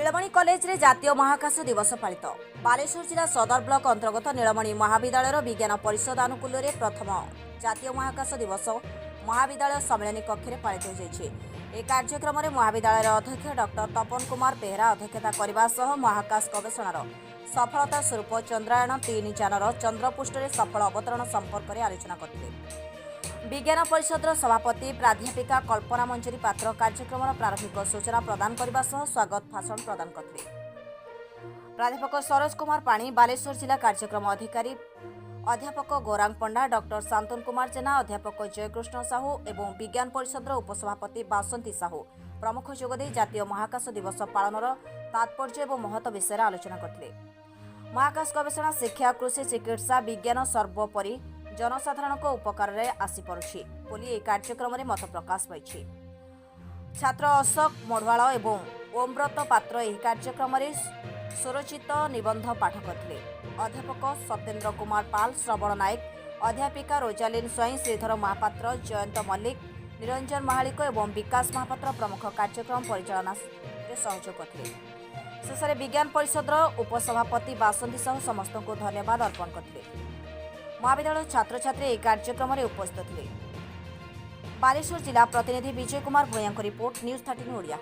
नीलमणि college रे जातीय महाकाश दिवस पालित बालेश्वर जिला सदर ब्लॉक अंतर्गत नीलमणि महाविद्यालय विज्ञान परिषद आनुकूल्य रे प्रथम जातीय महाकाश दिवस महाविद्यालय सम्मेलन कक्ष में पालित हो कार्यक्रम में महाविद्यालय अध्यक्ष डॉक्टर तपन कुमार बेहरा अध्यक्षता करने सह महाकाश गवेषणार सफलता स्वरूप चंद्रायन 3 यानर चंद्रपृष्ठ में सफल अवतरण संपर्क में आलोचना करते। विज्ञान परिषद सभापति प्राध्यापिका कल्पना मंजरी पात्र कार्यक्रम प्रारंभिक सूचना प्रदान करने स्वागत भाषण प्रदान करते। प्राध्यापक सरोज कुमार पाणी, बालेश्वर जिला कार्यक्रम अधिकारी अध्यापक गौरांग पंडा, डॉक्टर शांतन कुमार जेना, अध्यापक जयकृष्ण साहू एवं विज्ञान परिषद उपसभापति बासंती साहू प्रमुख जोगदे जातीय महाकाश दिवस पालनर तात्पर्य और महत्व विषय आलोचना करते। महाकाश गवेषणा, शिक्षा, कृषि, चिकित्सा, विज्ञान सर्वोपरि जनसाधारण उपकार में आसीपी बोली कार्यक्रम में मत प्रकाश पाई। छात्र अशोक मढ़वाल एवं ओमव्रत पात्र यह कार्यक्रम में स्वरचित निबंध पाठ करते। अध्यापक सत्येन्द्र कुमार पाल, श्रवण नायक, अध्यापिका रोजालीन स्वाई, श्रीधर महापात्र, जयंत मल्लिक, निरंजन महालिक एवं विकास महापात्र प्रमुख कार्यक्रम परिचालना में सहयोग करते। शेष में विज्ञान परिषद उपसभापति बासंती साहू समस्त को धन्यवाद अर्पण करते। महाविद्यालय छात्र छात्री यह कार्यक्रम में उपस्थित थे। बालेश्वर जिला प्रतिनिधि विजय कुमार भूया रिपोर्ट, न्यूज 13 ओडिया।